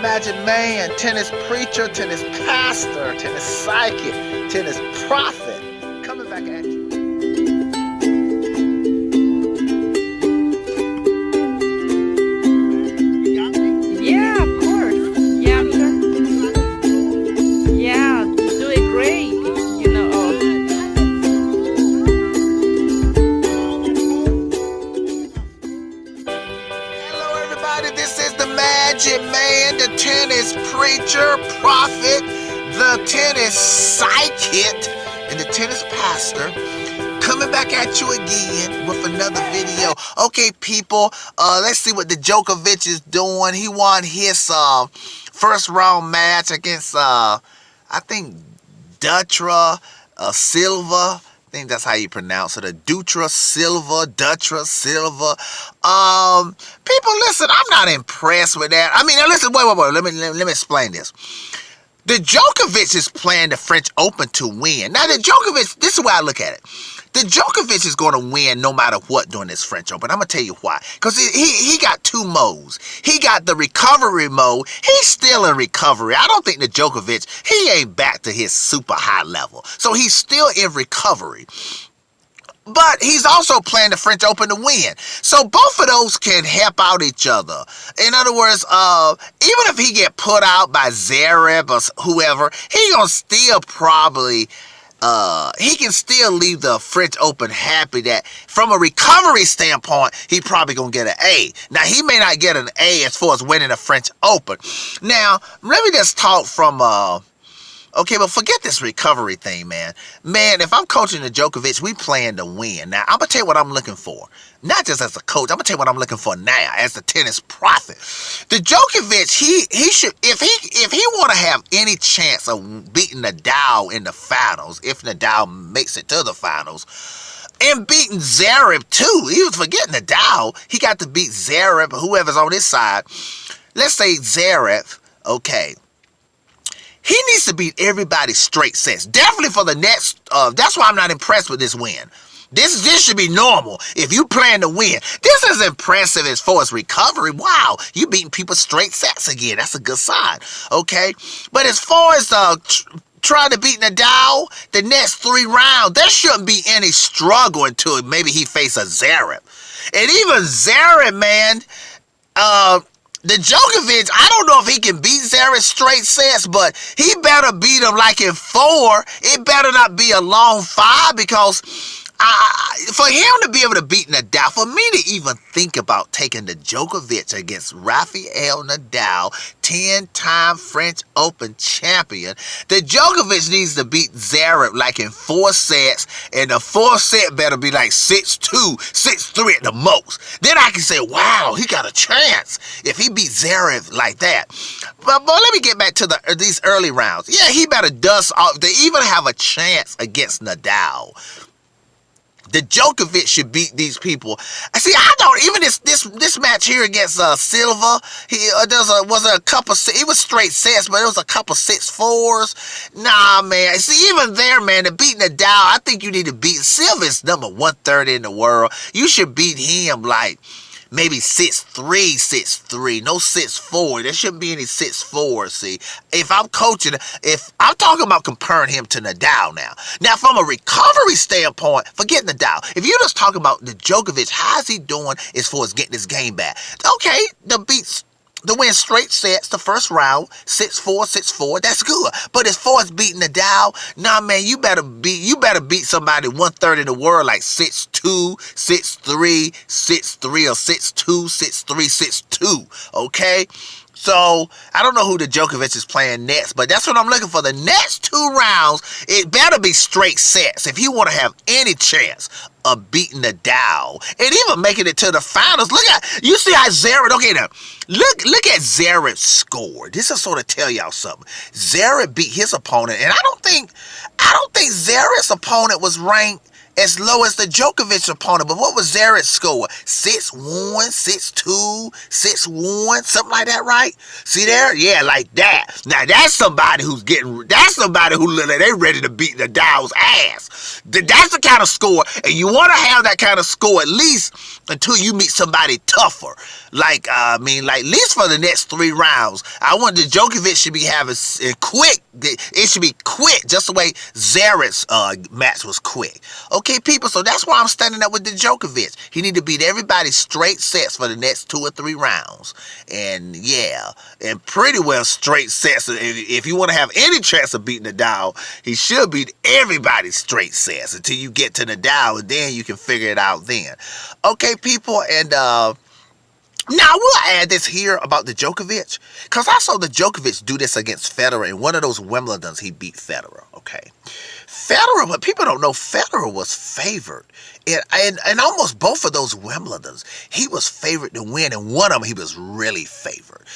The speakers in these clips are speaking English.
Magic Man, tennis preacher, tennis pastor, tennis psychic, tennis prophet, coming back at you. Yeah, of course. Yeah, I'm sure. Yeah, doing great. Hello, everybody. This is the Magic Man, the tennis preacher, prophet, the tennis psychic, and the tennis pastor. Coming back at you again with another video. Okay, people, let's see what the Djokovic is doing. He won his first round match against, I think, Silva. I think that's how you pronounce it. Silva. People, listen, I'm not impressed with that. I mean, listen, wait. Let me explain this. The Djokovic is playing the French Open to win. Now, the Djokovic, this is why I look at it. The Djokovic is going to win no matter what during this French Open. I'm going to tell you why. Because he got two modes. He got the recovery mode. He's still in recovery. I don't think the Djokovic, he ain't back to his super high level. So he's still in recovery. But he's also playing the French Open to win. So both of those can help out each other. In other words, even if he get put out by Zverev or whoever, he gonna still probably... he can still leave the French Open happy that from a recovery standpoint, he probably going to get an A. Now, he may not get an A as far as winning the French Open. Now, let me just talk from, okay, but forget this recovery thing, man. Man, if I'm coaching the Djokovic, we playing to win. Now, I'm going to tell you what I'm looking for. Not just as a coach, I'm going to tell you what I'm looking for now as the tennis prophet. The Djokovic, he should, if he want to have any chance of beating Nadal in the finals, if Nadal makes it to the finals, and beating Zverev too, he was forgetting Nadal, he got to beat Zverev, whoever's on his side. Let's say Zverev, okay. He needs to beat everybody straight sets. Definitely for the next, that's why I'm not impressed with this win. This should be normal. If you plan to win, this is impressive as far as recovery. Wow, you beating people straight sets again. That's a good sign. Okay, but as far as trying to beat Nadal the next 3 rounds, there shouldn't be any struggle until maybe he faces Zverev. And even Zverev, man, the Djokovic, I don't know if he can beat Zverev straight sets, but he better beat him like in 4. It better not be a long 5 because for him to be able to beat Nadal, for me to even think about taking the Djokovic against Rafael Nadal, 10-time French Open champion, the Djokovic needs to beat Zverev like in 4 sets, and the 4th set better be like 6-2, 6-3 at the most. Then I can say, wow, he got a chance if he beats Zverev like that. But let me get back to these early rounds. Yeah, he better dust off to even have a chance against Nadal. The Djokovic should beat these people. See, I don't even this match here against Silva. Was a couple. It was straight sets, but it was a couple 6-4s. Nah, man. See, even there, man, to beat Nadal, I think you need to beat Silva's number 130 in the world. You should beat him like maybe 6-3, no 6-4. There shouldn't be any 6-4. See, if I'm coaching, if I'm talking about comparing him to Nadal now. Now, from a recovery standpoint, forget Nadal. If you're just talking about the Djokovic, how's he doing as far as getting his game back? Okay, the win straight sets the first round, 6-4, 6-4, that's good. But as far as beating Nadal, nah, man, you better beat somebody 130 in the world like 6-2, 6-3, 6-3, or 6-2, 6-3, 6-2, okay? So, I don't know who the Djokovic is playing next, but that's what I'm looking for. The next 2 rounds, it better be straight sets if he want to have any chance of beating Nadal and even making it to the finals. You see how Zverev, okay now, look at Zverev's score. This will sort of tell y'all something. Zverev beat his opponent, and I don't think Zverev's opponent was ranked as low as the Djokovic opponent. But what was Zverev's score? 6-1, 6-2, 6-1, something like that, right? See there? Yeah, like that. Now that's somebody who's that's somebody who they ready to beat Nadal's ass. That's the kind of score, and you want to have that kind of score at least until you meet somebody tougher. Like, at least for the next 3 rounds. I want the Djokovic should be having quick. It should be quick, just the way Zverev's match was quick. Okay, people, so that's why I'm standing up with the Djokovic. He need to beat everybody straight sets for the next 2 or 3 rounds. And yeah, and pretty well straight sets. If you want to have any chance of beating Nadal, he should beat everybody straight sets until you get to Nadal, and then you can figure it out then. Okay, people, and now, I will add this here about the Djokovic, because I saw the Djokovic do this against Federer in one of those Wimbledons. He beat Federer, okay? Federer, but people don't know, Federer was favored. And almost both of those Wimbledons, he was favored to win, and one of them he was really favored.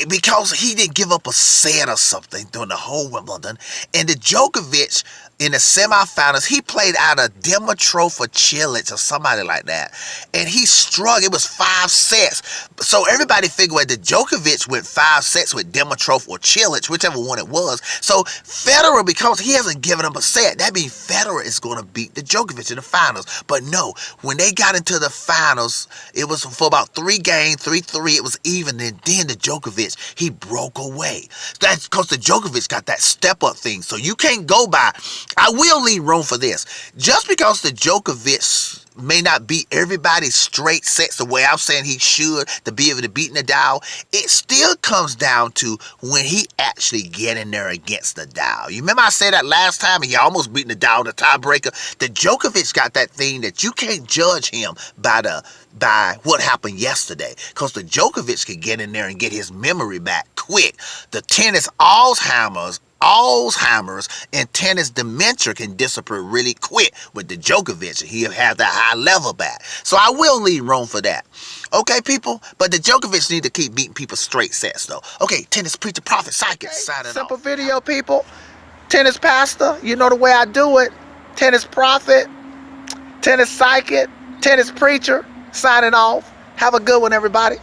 Because he didn't give up a set or something during the whole Wimbledon. And the Djokovic, in the semifinals, he played out of Dimitrov or Cilic or somebody like that. And he struggled. It was 5 sets. So everybody figured that the Djokovic went 5 sets with Dimitrov or Cilic, whichever one it was. So Federer, because he hasn't given him a set, that means Federer is going to beat the Djokovic in the finals. But no, when they got into the finals, it was for about 3 games, 3-3. It was even. And then the Djokovic, he broke away. That's because the Djokovic got that step-up thing. So you can't go by. I will leave room for this. Just because the Djokovic may not beat everybody straight sets the way I'm saying he should to be able to beat Nadal, it still comes down to when he actually get in there against Nadal. You remember I said that last time, and he almost beat Nadal in the tiebreaker? The Djokovic got that thing that you can't judge him by what happened yesterday, because the Djokovic can get in there and get his memory back quick. The tennis Alzheimer's and tennis dementia can disappear really quick with the Djokovic, and he'll have that high level back. So I will leave room for that. Okay, people? But the Djokovic need to keep beating people straight sets, though. Okay, tennis preacher, prophet, psychic, signing off. Simple video, people. Tennis pastor, you know the way I do it. Tennis prophet, tennis psychic, tennis preacher, signing off. Have a good one, everybody.